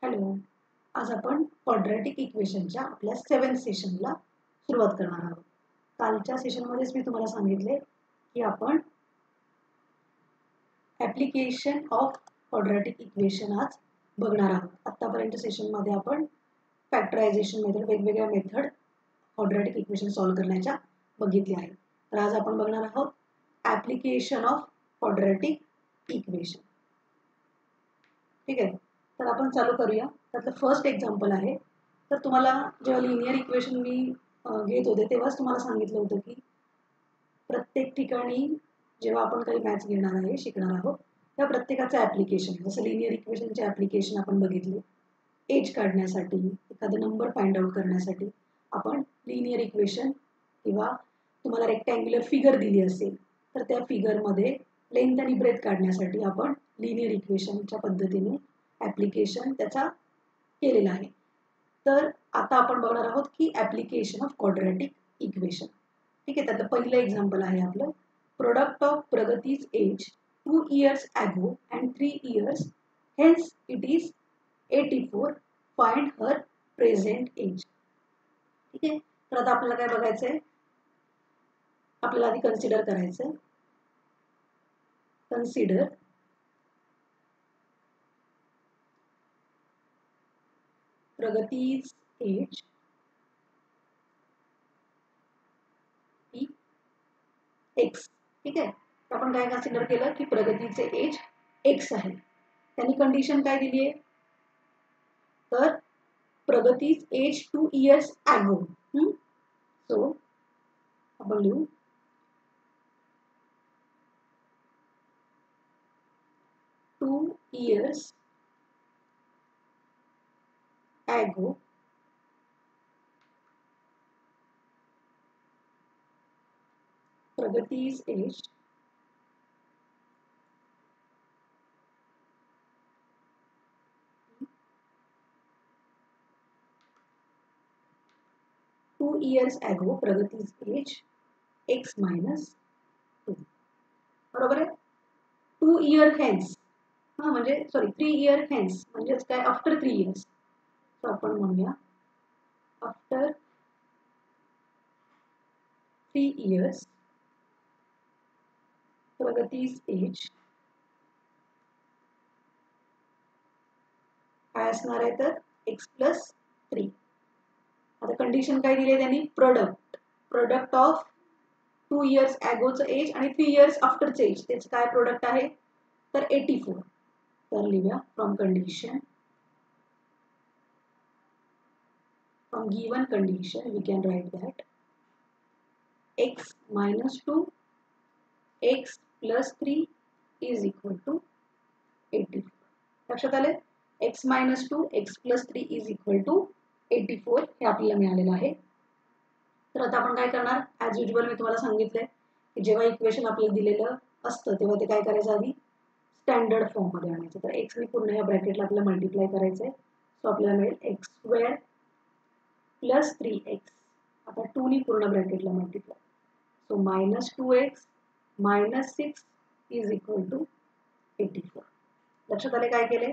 Hello. आज आपण quadratic इक्वेशनच्या आपल्या 7th सेशनला सुरुवात करणार आहोत. कालच्या सेशनमध्येच मी तुम्हाला सांगितले की आपण ॲप्लिकेशन ऑफ क्वाड्रॅटिक इक्वेशन आज बघणार आहोत. आत्तापर्यंत सेशनमध्ये आपण फॅक्टरायझेशन मेथड, वेगवेगळ्या मेथड क्वाड्रॅटिक इक्वेशन सॉल्व्ह करण्याच्या बघितल्या आहेत. तर आज आपण बघणार आहोत ॲप्लिकेशन ऑफ क्वाड्रॅटिक इक्वेशन. ठीक आहे, तर आपण चालू करूया. त्यातलं फर्स्ट एक्झाम्पल आहे. तर तुम्हाला जेव्हा लिनियर इक्वेशन मी घेत होते तेव्हाच तुम्हाला सांगितलं होतं की प्रत्येक ठिकाणी जेव्हा आपण काही मॅथ्स घेणार आहे, शिकणार आहोत, त्या प्रत्येकाचं ॲप्लिकेशन, जसं लिनियर इक्वेशनचे ॲप्लिकेशन आपण बघितले, एज काढण्यासाठी, एखादा नंबर फाइंड आउट करण्यासाठी आपण लिनियर इक्वेशन किंवा तुम्हाला रेक्टँग्युलर फिगर दिली असेल तर त्या फिगरमध्ये लेंथ आणि ब्रेथ काढण्यासाठी आपण लिनियर इक्वेशनच्या पद्धतीने ॲप्लिकेशन त्याचा केलेला आहे. तर आता आपण बघणार आहोत की ॲप्लिकेशन ऑफ क्वाड्रॅटिक इक्वेशन. ठीक आहे, त्यातलं पहिलं एक्झाम्पल आहे आपलं, प्रोडक्ट ऑफ प्रगतीज age 2 years ago and 3 years hence it is 84. Find her present age. ठीक आहे, तर आता आपल्याला काय बघायचंय, आपल्याला आधी कन्सिडर करायचंय. कन्सिडर प्रगतीज एज एक्स. ठीक आहे, तर आपण काय कन्सिडर केलं की प्रगतीचे एज एक्स आहे. त्यांनी कंडिशन काय दिली आहे, तर Pragati's age 2 years ago. So आपण लिहू 2 years ago Pragati's age 2 years ago Pragati's age x minus 2. बरोबर आहे. 2 year hence, म्हणजे सॉरी 3 year hence म्हणजेच काय, आफ्टर 3 years. तर आपण म्हणूया आफ्टर 3 years प्रगतीज एज काय असणार आहे, तर x plus 3. आता कंडिशन काय दिली आहे त्यांनी, प्रोडक्ट ऑफ 2 years agoचं एज आणि 3 years आफ्टरचं एज, त्याचं काय प्रोडक्ट आहे, तर 84. तर लिहूया from condition, from given condition we can write that x minus 2 x plus 3 is equal to 84. लक्षात आले, x minus 2 x plus 3 is equal to 84 हे आपल्याला मिळालेलं आहे. तर आता आपण काय करणार, ॲज युजल मी तुम्हाला सांगितलंय की जेव्हा इक्वेशन आपल्याला दिलेलं असतं तेव्हा ते काय करायचं, आधी स्टँडर्ड फॉर्ममध्ये आणायचं. तर एक्सने पूर्ण या ब्रॅकेटला आपल्याला मल्टिप्लाय करायचं आहे. सो आपल्याला मिळेल एक्स स्क्वेअर प्लस 3x. आता 2नी पूर्ण ब्रॅकेटला multiply, so minus 2x minus 6 is equal to 84. लक्षात आले काय केले.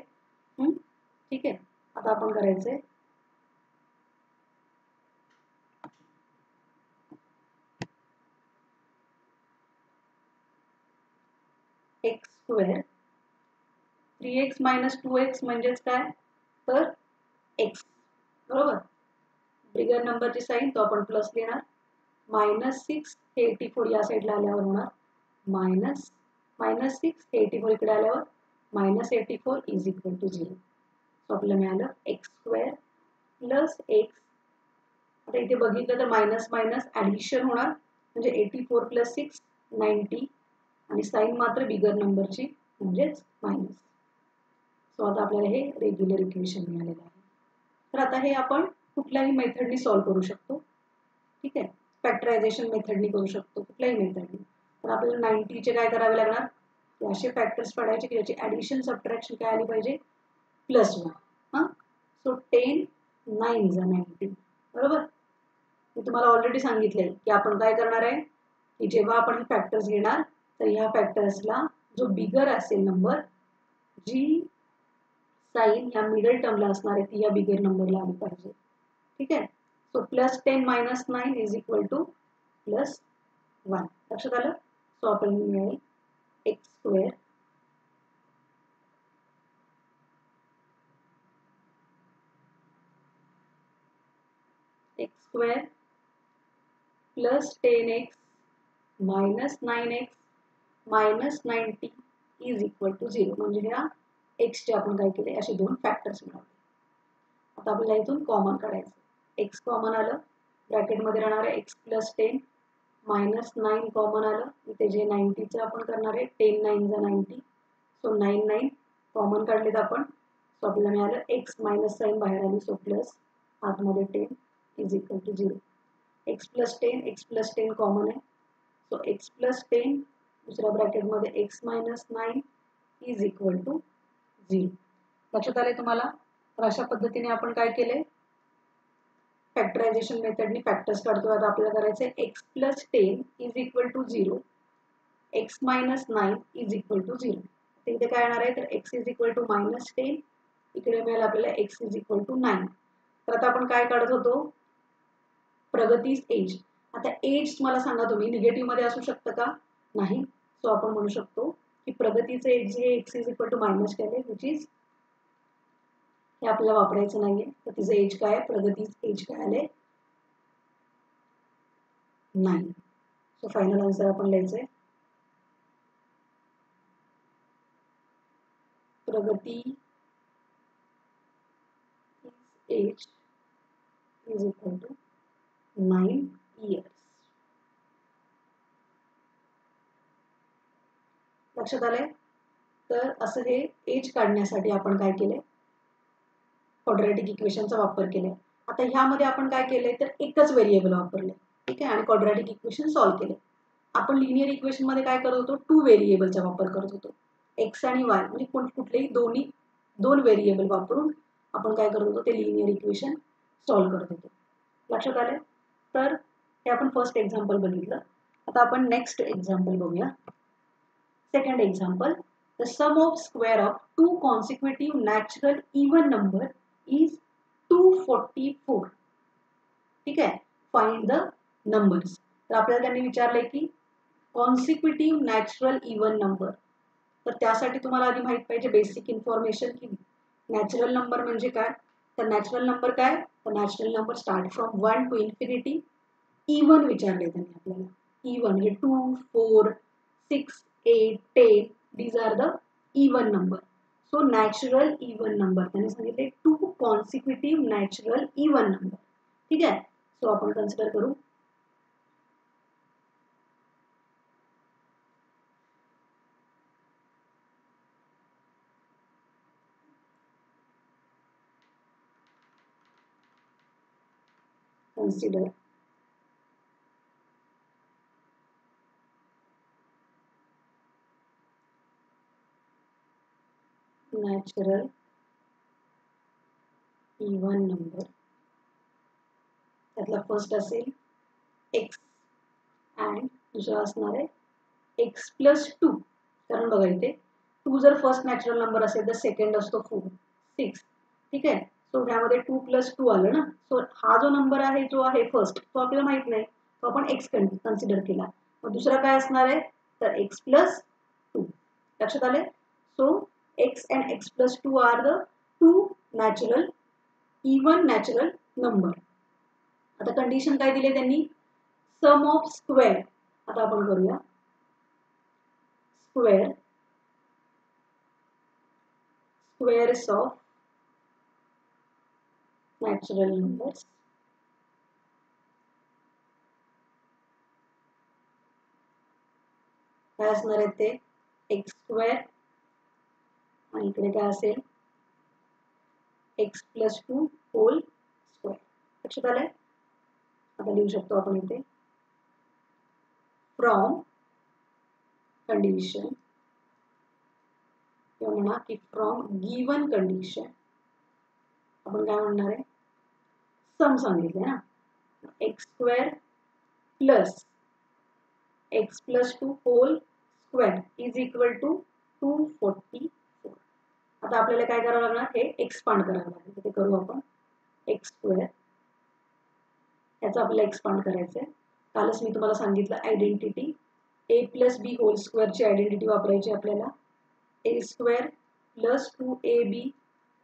ठीक आहे, आता आपण करायचंय x square 3x minus 2x म्हणजेच काय, तर x. बरोबर, बिगर नंबरची साईन तो आपण प्लस लिहिणार, मायनस 6 हे 84 या साईडला आल्यावर होणार मायनस 6 हे 84 इकडे आल्यावर minus 84 is equal to 0. So आपल्याला मिळालं एक्स स्क्वेअर प्लस एक्स. आता इथे बघितलं तर मायनस मायनस ॲडिशन होणार, म्हणजे 84 प्लस 6 90 आणि साईन मात्र बिगर नंबरची म्हणजेच मायनस. सो आता आपल्याला हे रेग्युलर इक्वेशन मिळालेलं आहे. तर आता हे आपण कुठल्याही मेथडनी सॉल्व्ह करू शकतो. ठीक आहे, फॅक्टरायझेशन मेथडनी करू शकतो, कुठल्याही मेथडनी. तर आपल्याला 90चे काय करावे लागणार, असे फॅक्टर्स पडायचे की याची ॲडिशन सबट्रॅक्शन काय आली पाहिजे, +1. सो 10 9 जा 90. बरोबर, मी तुम्हाला ऑलरेडी सांगितलंय की आपण काय करणार आहे की जेव्हा आपण हे फॅक्टर्स घेणार तर ह्या फॅक्टर्सला जो बिगर असेल नंबर, जी साईन ह्या मिडल टर्मला असणार आहे ती या बिगर नंबरला आली पाहिजे. ठीक आहे. So +10 - 9 is equal to +1. लक्षात आलं. सो आपल्याला मिळेल x² + 10x - 9x - 90 is equal to 0. म्हणजे ह्या x चे आपण काय केले असे दोन फॅक्टर्स मिळवले. आता आपल्याला इथून कॉमन काढायचं. x कॉमन आलं, ब्रॅकेटमध्ये राहणार आहे x + 10 - 9 कॉमन आलं, इथे जे 90चं आपण करणार आहे 10 - 9 = 90. सो 9 9 कॉमन काढलेत आपण. सो आपल्याला मिळालं x मायनस साईन बाहेर आली, सो प्लस आतमध्ये 10 is equal to 0. x + 10 common आहे. सो x + 10 दुसऱ्या ब्रॅकेटमध्ये x - 9 इज इक्वल टू 0. लक्षात आले तुम्हाला. तर अशा पद्धतीने आपण काय केले, फॅक्टरायझेशन मेथडनी फॅक्टर्स काढतो. आता आपल्याला करायचं आहे x + 10 is equal to 0, x - 9 is equal to 0. इथे काय येणार आहे, तर x इज इक्वल टू -10, इकडे मिळेल आपल्याला x इज इक्वल टू 9. तर आता आपण काय काढत होतो, प्रगतीस एज. आता एज मला सांगा तुम्ही निगेटिव्ह मध्ये असू शकतं का, नाही. सो आपण म्हणू शकतो की प्रगतीचे एज हे x is equal to minus केले, विच इज हे आपल्याला वापरायचं नाहीये. तर तिचं एज काय आहे, प्रगतीच एज काय आले 9. सो फायनल आन्सर आपण लिहायचंय Pragati age is equal to 9 years. लक्षात आलंय. तर असं हे एज काढण्यासाठी आपण काय केले, क्वाड्रॅटिक इक्वेशनचा वापर केलाय. आता ह्यामध्ये आपण काय केलंय, तर एकच व्हेरिएबल वापरले. ठीक आहे. आणि क्वाड्रॅटिक इक्वेशन सॉल्व्ह केले. आपण लिनियर इक्वेशन मध्ये काय करत होतो, 2 व्हेरिएबलचा वापर करत होतो. एक्स आणि वाय म्हणजे कुठलेही दोन व्हेरिएबल वापरून आपण काय करत होतो, ते लिनियर इक्वेशन सॉल्व्ह करत होतो. लक्षात आले. तर हे आपण फर्स्ट एक्झाम्पल बघितलं. आता आपण नेक्स्ट एक्झाम्पल बघूया. Second example, the sum of square of two consecutive natural even number is 244. ठीक आहे. Find the numbers. तर आपल्याला त्यांनी विचारलंय की कॉन्सिक्युटिव्ह नॅचरल इवन नंबर. तर त्यासाठी तुम्हाला आधी माहित पाहिजे बेसिक इन्फॉर्मेशन की नॅचरल नंबर म्हणजे काय. तर नॅचरल नंबर काय, तर natural number start from 1 to infinity. Even विचारले त्यांनी आपल्याला. इवन हे 2, 4, 6, 8, 10 these are the even number. So natural even number त्यांनी सांगितले 2 consecutive natural even number. ठीक आहे. सो आपण कन्सिडर करू consider natural even number. त्यातला फर्स्ट असेल x अँड दुसरा असणार आहे x + 2. कारण बघा इथे 2 जर फर्स्ट नॅचरल नंबर असेल तर सेकंड असतो 4, 6. ठीक आहे. सो ह्यामध्ये 2 + 2 आलं ना. सो हा जो नंबर आहे जो आहे फर्स्ट तो आपल्याला माहित नाही, तो आपण x कन्सिडर केला. मग दुसरा काय असणार आहे, तर x + 2. लक्षात आले. So x and x + 2 are the 2 natural even natural number. आता कंडिशन काय दिले त्यांनी, सम ऑफ स्क्वेअर. आता आपण करूया स्क्वेअर्स ऑफ नॅचरल नंबर्स. काय असणार आहे ते x² आणि इकडे काय असेल x + 2 होल स्क्वेअर. लक्षात आलंय. आता लिहू शकतो आपण इथे फ्रॉम कंडिशन किंवा म्हणा की फ्रॉम गिवन कंडिशन आपण काय म्हणणार आहे, सम सांगितले ना, x² + x + 2 whole square is equal to 244. आता आपल्याला काय करावं लागणार, हे एक्सपांड करावं लागेल. ते करू आपण. एक्स स्क्वेअर याचं आपल्याला एक्सपांड करायचं आहे. कालच मी तुम्हाला सांगितलं identity a plus B whole स्क्वेअरची आयडेंटिटी वापरायची आपल्याला. a square plus 2ab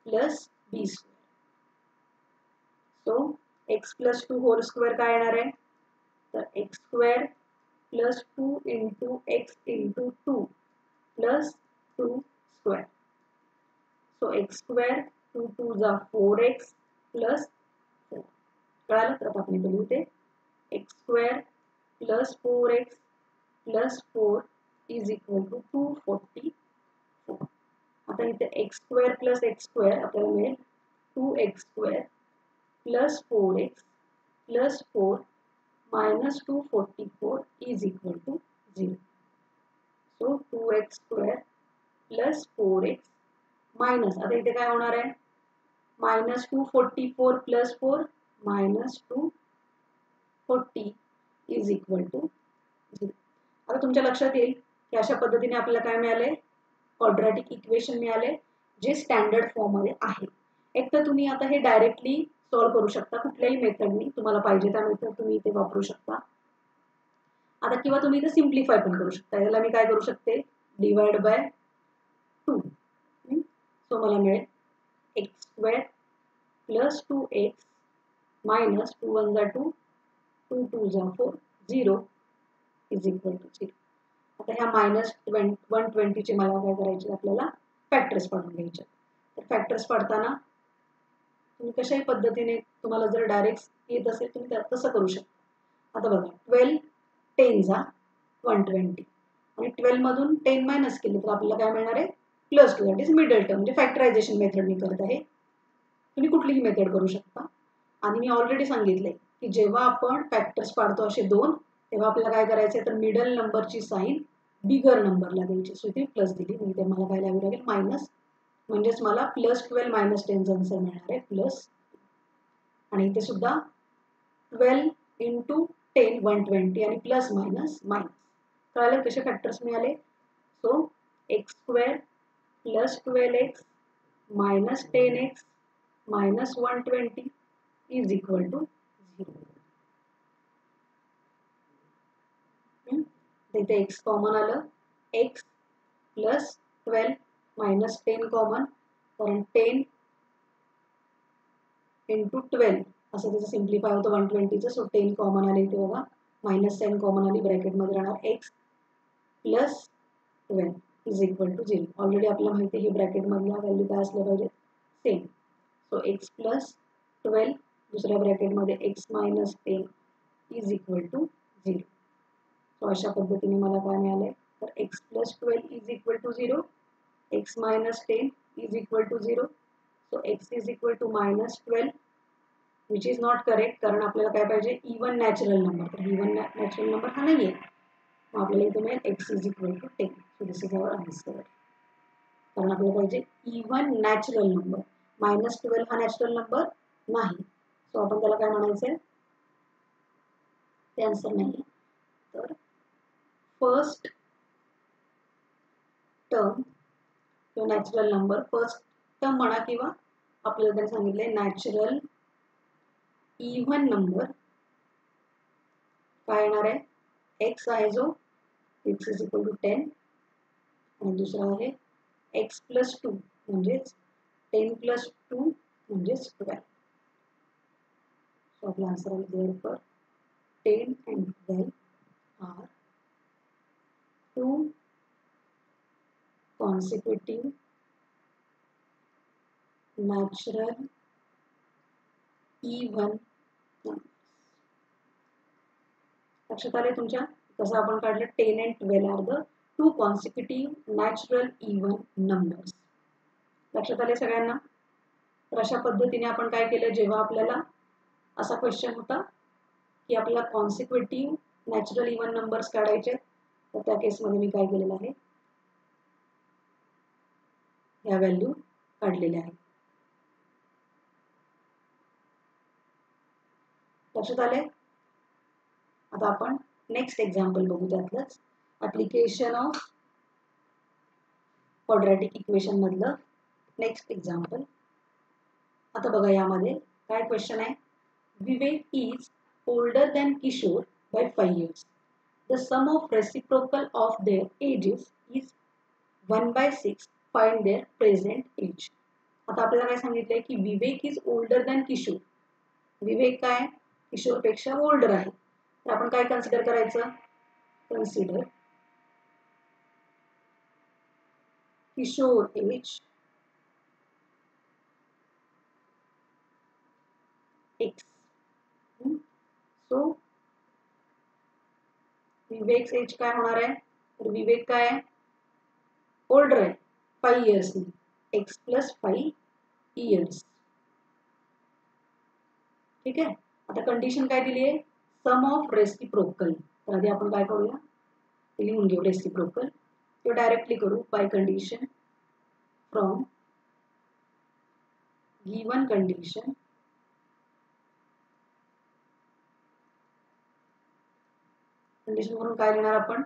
plus B square. So x plus 2 whole square काय येणार आहे, तर x square plus 2 into x into 2 plus 2 square. So x square 2 2 जा 4x प्लस 4. कळालं, तर आता आपण इथे लिहू x square plus 4x plus 4 is equal to 244. आता इथे x square plus x square आपल्याला मिळेल 2x square plus 4x plus 4 minus 244 is equal to 0. So 2x square plus 4x minus, आता इथे काय होणार आहे, minus 244 plus 4 minus 240 is equal to 0. आता तुमच्या लक्षात येईल की अशा पद्धतीने आपल्याला काय मिळाले, क्वाड्रॅटिक इक्वेशन मिळाले जे स्टँडर्ड फॉर्म मध्ये आहे. एक तर तुम्ही आता हे डायरेक्टली सॉल्व्ह करू शकता कुठल्याही मेथडनी, तुम्हाला पाहिजे त्या मेथड तुम्ही इथे वापरू शकता. आता किंवा तुम्ही इथे सिम्प्लिफाय पण करू शकता. याला मी काय करू शकते, डिवाइड बाय 2. सो मला मिळेल x square plus 2x minus 2 1 जा 2 2 2 जा 4 0 इज इक्वल टू 0. आता ह्या मायनस 120 चे मला काय करायचे, आपल्याला फॅक्टर्स पाडून घ्यायचे. तर फॅक्टर्स पाडताना तुम्ही कशाही पद्धतीने, तुम्हाला जर डायरेक्ट येत असेल तुम्ही तसं करू शकता. आता बघा 12 10 जा 120 आणि 12 मधून 10 मायनस केले तर आपल्याला काय मिळणार आहे, plus 2. That is middle term, म्हणजे फॅक्टरायझेशन मेथड मी करत आहे. तुम्ही कुठलीही मेथड करू शकता. आणि मी ऑलरेडी सांगितले की जेव्हा आपण फॅक्टर्स पाडतो असे दोन, तेव्हा आपल्याला काय करायचं, तर मिडल नंबरची साईन बिगर नंबरला द्यायची. सो इथे प्लस दिली, म्हणजे मला काय लिहावे लागेल मायनस, म्हणजेच मला प्लस 12 मायनस 10 चा आन्सर मिळणार आहे प्लस. आणि इथे सुद्धा 12 इंटू 10 120 आणि प्लस मायनस मायनस. कळाले कसे फॅक्टर्स मिळाले. So x square plus 12x minus 10x minus 120 is equal to 0. इथे x कॉमन आलं, x प्लस 12 मायनस 10 कॉमन, कारण 10 इंटू 12 असं त्याचं सिम्प्लिफाय होतं 120चं. सो 10 कॉमन आले इथे बघा, मायनस 10 कॉमन आली, ब्रॅकेटमध्ये राहणार x plus 12 is equal to 0. Already आपल्याला माहिती आहे की ब्रॅकेटमधल्या व्हॅल्यू काय असल्या पाहिजे, सेम. सो x प्लस 12 दुसऱ्या ब्रॅकेटमध्ये x minus 10 is equal to 0. So अशा पद्धतीने मला काय मिळाले, तर x plus 12 is equal to 0, x minus 10 is equal to 0. So x is equal to minus 12 which is not correct, कारण आपल्याला काय पाहिजे, इवन नॅचरल नंबर. तर इवन नॅचरल नंबर हा नाही आहे, मग आपल्याला इथे मिळेल x is equal to 10. So this is our answer. कारण आपल्याला पाहिजे इवन नॅचरल नंबर, मायनस 12 हा नॅचरल नंबर नाही. सो आपण त्याला काय म्हणायचं आहे, ते आन्सर नाही. तर फर्स्ट टर्म किंवा नॅचरल नंबर, फर्स्ट टर्म म्हणा किंवा आपल्याला त्यांनी सांगितलंय नॅचरल इव्हन नंबर काय येणार आहे, एक्स आहे जो एक्स इज इक्वल टू 10 आणि दुसरा आहे एक्स प्लस 2 म्हणजेच 10 प्लस 2 म्हणजेच 12. सो आपला आन्सर आहे therefore 10 and 12 are two consecutive natural even numbers. लक्षात आले तुमच्या, कसं आपण काढलं 10 and 12 are the two consecutive natural even numbers. लक्षात आले सगळ्यांना. तर अशा पद्धतीने आपण काय केलं, जेव्हा आपल्याला असा क्वेश्चन होता की आपल्याला कॉन्सिक्युटिव्ह नॅचरल इवन नंबर्स काढायचे, तर त्या केसमध्ये मी काय केलेलं आहे, या व्हॅल्यू काढलेल्या आहेत. लक्षात आले. आता आपण नेक्स्ट एक्झाम्पल बघू, त्यातलंच ऍप्लिकेशन ऑफ क्वाड्रॅटिक इक्वेशन मधलं नेक्स्ट एक्झाम्पल. आता बघा यामध्ये काय क्वेश्चन आहे. Vivek is older than Kishore by 5 years. The sum of reciprocal of their ages is 1/6. Find their present age. आता आपल्याला काय सांगितलंय की Vivek is older than Kishore. Vivek काय किशोरपेक्षा ओल्डर आहे. तर आपण काय कन्सिडर करायचं. Consider Kishore age x. So Vivek age काय होणार आहे. तर विवेक काय आहे ओल्डर आहे 5 years. x + 5 years. ठीक आहे. आता कंडिशन काय दिली आहे. सम ऑफ रेसिप्रोकल. तर आधी आपण काय करूया ते लिहून घेऊ. रेसिप्रोकल तो डायरेक्टली करू. By condition from given condition condition वरून काय लिहिणार आपण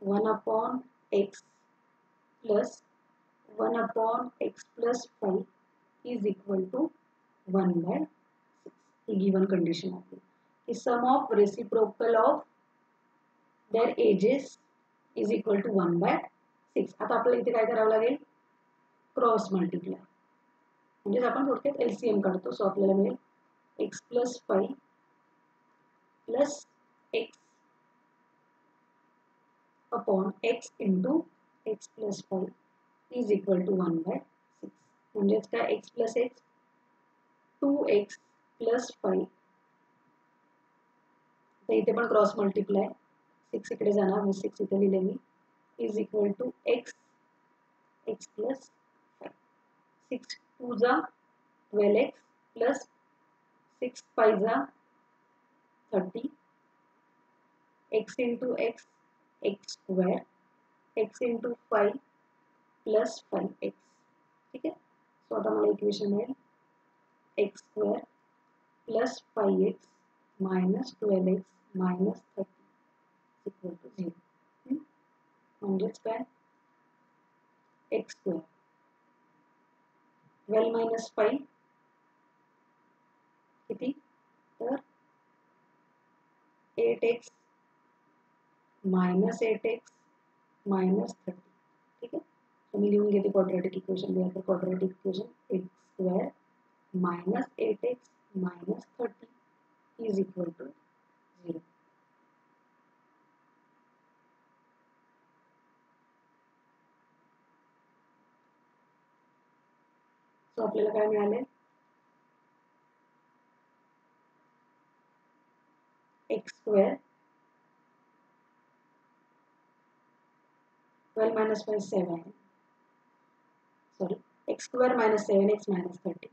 1/x + 1/x + 5 is equal to 1/6. ही गिवन कंडिशन आहे की sum of reciprocal of their ages is equal to 1/6. आता आपल्याला इथे काय करावं लागेल क्रॉस मल्टिप्लाय म्हणजे आपण थोडक्यात एलसीएम काढतो. सो आपल्याला मिळेल x + 5 + x upon x into x + 5 is equal to 1/6. म्हणजेच काय x + x 2x + 5. तर इथे पण क्रॉस मल्टिप्लाय 6 इकडे जाणार. मी 6 इथे लिहिले मी इज इक्वल टू x + 5. 6 2 जा 12x + 6 5 जा 30 x into x x² x into 5 + 5x. ठीक आहे. सो आता मला इक्वेशन मिळेल x² + 5x - 12x - 30 equal to 0. म्हणजेच काय x² 12 - 5 किती तर 8x - 8x - 30. ठीक आहे. तर मी लिहून घेते क्वाड्रॅटिक इक्वेशन. लिहा तर quadratic equation x² - 8x - 30 is equal to 0. So आपल्याला काय मिळाले x² 12 - 5 7. Sorry x² - 7x - 30.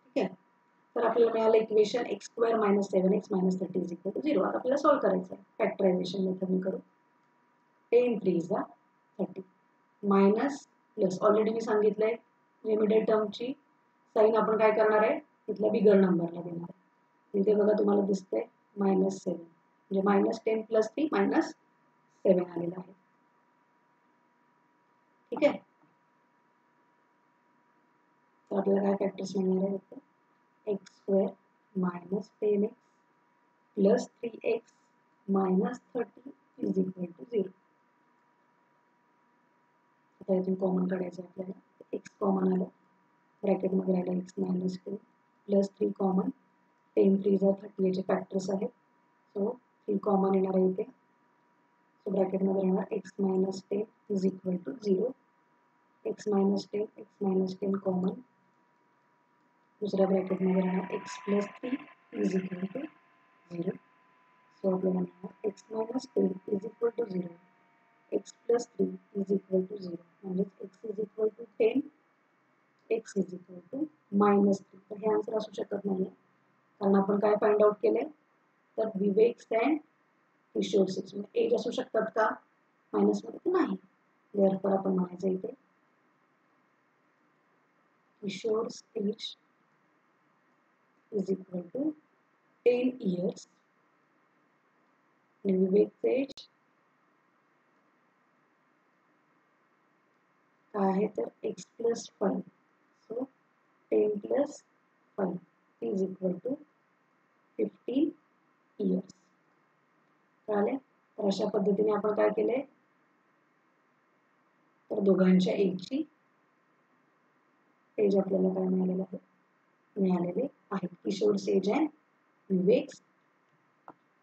ठीक आहे. तर आपल्याला मिळालं equation x² - 7x - 30 is equal to 0. आता आपल्याला सॉल्व्ह करायचं आहे. फॅक्टरायझेशन मेथडने करू. 10 3 जा 30 मायनस प्लस ऑलरेडी मी सांगितलंय लिमिटेड टर्मची साइन आपण काय करणार आहे तिथल्या बिगर नंबरला देणार आहे. इथे बघा तुम्हाला दिसतंय -7 म्हणजे -10 + 3 -7 आलेला आहे. ठीक आहे. तर आपल्याला काय फॅक्टर्स मिळणार आहे x² - 10x + 3x - 30 is equal to 0. आता इथून कॉमन काढायचं आपल्याला. x कॉमन आलं ब्रॅकेटमध्ये राहिलं x - 10 + 3 कॉमन 10 3 जा 30 याचे फॅक्टर्स आहेत. सो 3 कॉमन येणार आहे इथे. सो ब्रॅकेटमध्ये राहणार x - 10 is equal to 0. x - 10 x - 10 common दुसऱ्या ब्रॅकेटमध्ये राहणार x + 3 is equal to 0. So आपल्याला मिळणार x - 10 is equal to 0. x + 3 is equal to 0. म्हणजे x is equal to 10 x is equal to -3. तर हे आन्सर असू शकत नाही कारण आपण काय फाइंड आउट केले तर विवेक अँड किशोर एज असू शकतात का मायनसमध्ये नाही. देअरफॉर आपण म्हणायचं इथे किशोर्स age is equal to 10 years and Vivek's age काय आहे तर x plus 5. So 10 plus 5 is equal to 15 years. कळले? तर अशा पद्धतीने आपण काय केले तर दोघांच्या एजची एज आपल्याला काय मिळालेले आहेत. किशोर्स एज अँड विवेक्स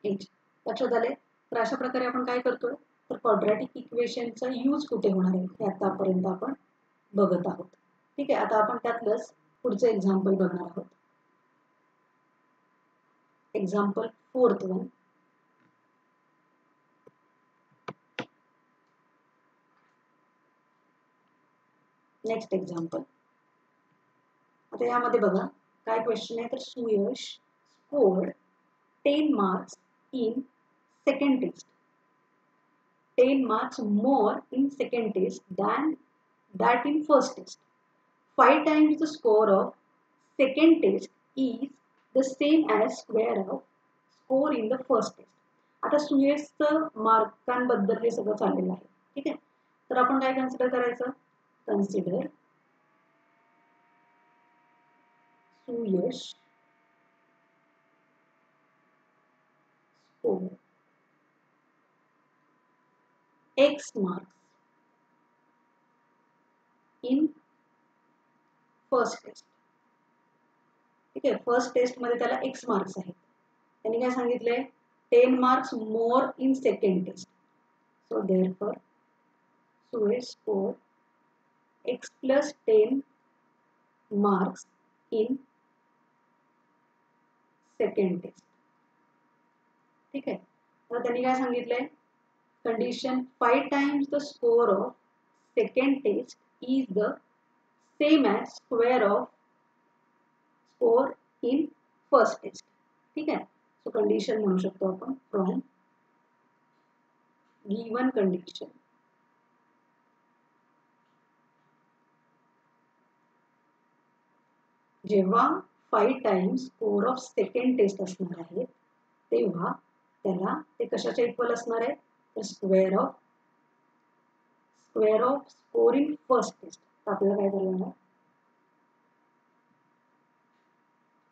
एज. लक्षात आले? तर अशा प्रकारे आपण काय करतोय तर क्वाड्रॅटिक इक्वेशनचा यूज कुठे होणार आहे हे आतापर्यंत आपण बघत आहोत. ठीक आहे. आता आपण त्यातलंच पुढचं एक्झाम्पल बघणार आहोत. Example 4th one. Next example. आता यामध्ये बघा काय क्वेश्चन आहे तर Suyash scored 10 marks in second test. 10 marks more in second test than that in first test. 5 times the score of second test is the same as square of score in the first test. आता सुयशचं मार्कांबद्दल हे सगळं चाललेलं आहे. ठीक आहे. तर आपण काय कन्सिडर करायचं consider Suyash score x marks in first test. ठीक आहे. फर्स्ट टेस्ट मध्ये त्याला x मार्क्स आहेत. त्यांनी काय सांगितलंय 10 marks more in second test. So therefore Suresh scored x plus 10 marks in second test. ठीक आहे. तर त्यांनी काय सांगितलंय condition 5 times the score of second test is the same as square of score in first test. ठीक आहे. So condition म्हणू शकतो आपण फ्रॉम गिवन कंडिशन जेव्हा 5 times score of second test असणार आहे तेव्हा त्याला ते कशाच्या इक्वल असणार आहे तर square of score in first test. तर आपल्याला काय करायला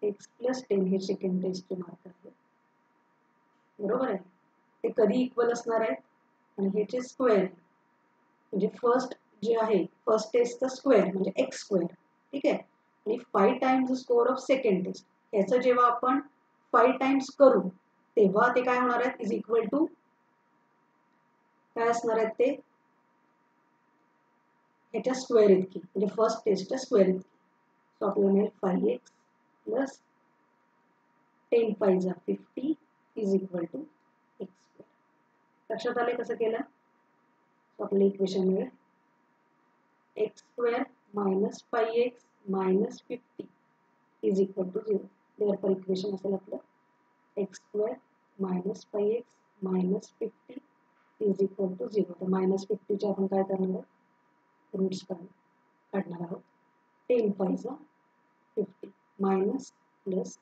x प्लस 10 हे सेकंड टेस्टचे मार्क आहे. बरोबर आहे. ते कधी इक्वल असणार आहे आणि ह्याचे स्क्वेअर म्हणजे फर्स्ट जे आहे फर्स्ट टेस्टचा स्क्वेअर म्हणजे x स्क्वेअर. ठीक आहे. आणि 5 times score of second test ह्याचं जेव्हा आपण 5 टाइम्स करू तेव्हा ते काय होणार आहे इज इक्वल टू काय असणार आहेत ते ह्याच्या स्क्वेअर इतकी म्हणजे फर्स्ट टेस्टच्या स्क्वेअर इतकी. सो आपल्याला मिळेल 5x प्लस 10 5 जा 50 is equal to x square. लक्षात आले कसं केलं. सो आपल्याला इक्वेशन मिळेल x square minus 5x minus 50 is equal to 0. Therefore equation असेल आपलं x square minus 5x minus 50 is equal to 0. तर मायनस 50चे आपण काय करणार आहोत रूट्स काढणार आहोत. 10 5 जा 50 मायनस प्लस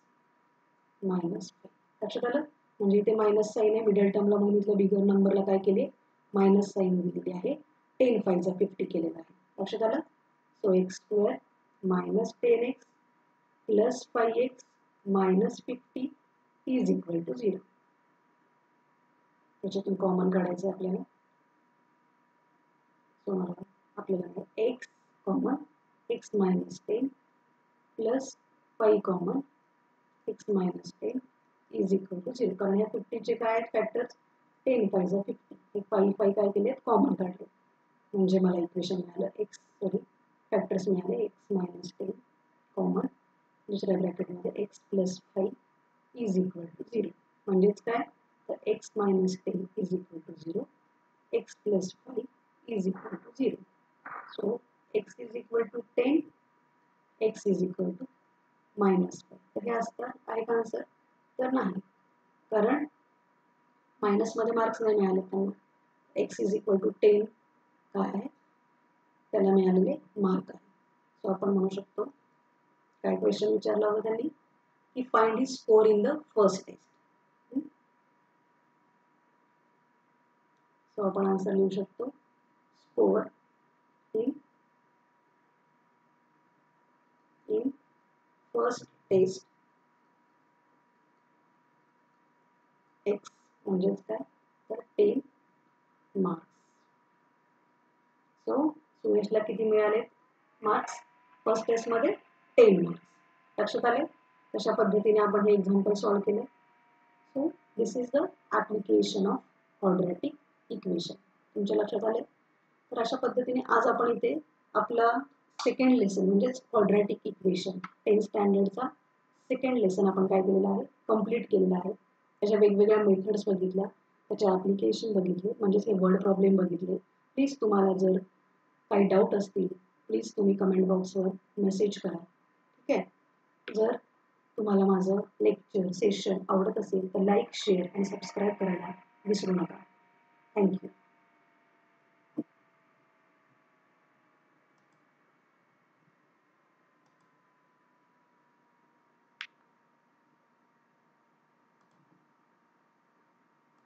मायनस 5. लक्षात आलं. म्हणजे इथे मायनस साईन आहे मिडल टर्मला म्हणून इथल्या बिगर नंबरला काय केले मायनस साईन दिलेली आहे. 10 5 जा 50 केलेला आहे. लक्षात आलं. So x square minus 10x plus 5x minus 50 is equal to 0. त्याच्यातून कॉमन काढायचं आपल्याला. सो मला आपल्याला x common x minus 10 plus 5 common x minus 10 is equal to 0. कारण या 50चे काय आहेत फॅक्टर्स 10 5 जा 50 हे 5 5 काय केलेत कॉमन काढले म्हणजे मला इक्वेशन मिळालं फॅक्टर्स मिळाले x मायनस 10 कॉमन दुसऱ्या ब्रॅकेटमध्ये x plus 5 is equal to 0. म्हणजेच काय तर x minus 10 is equal to 0 x plus 5 is equal to 0. So x is equal to 10 x is equal to minus 5. तर हे असतं आहे का आन्सर तर नाही कारण मायनसमध्ये मार्क्स नाही मिळाले त्यांना. x इज इक्वल टू 10 काय आहे त्याला मिळालेले मार्क आहे. सो आपण म्हणू शकतो काय क्वेश्चन विचारला होता त्यांनी की find his score in the first test. So आपण आन्सर लिहू शकतो स्कोर इन टेस्ट एक्स म्हणजेच काय तर 10 मार्क्स. सो सुयशला किती मिळाले मार्क्स फर्स्ट टेस्टमध्ये 10 मार्क्स. लक्षात आले कशा पद्धतीने आपण हे एक्झाम्पल सॉल्व्ह केले. So this is the application of quadratic equation. तुमच्या लक्षात आले. तर अशा पद्धतीने आज आपण इथे आपला सेकंड लेसन म्हणजेच क्वाड्रॅटिक इक्वेशन 10th स्टँडर्डचा सेकंड लेसन आपण काय केलेलं आहे कंप्लीट केलेलं आहे. त्याच्या वेगवेगळ्या मेथड्स बघितल्या, त्याचे ॲप्लिकेशन बघितले, म्हणजेच हे वर्ड प्रॉब्लेम बघितले. प्लीज तुम्हाला जर काही डाऊट असतील प्लीज तुम्ही कमेंट बॉक्सवर मेसेज करा. ठीक आहे. जर तुम्हाला माझं लेक्चर सेशन आवडत असेल तर लाईक शेअर आणि सबस्क्राईब करायला विसरू नका. थँक्यू.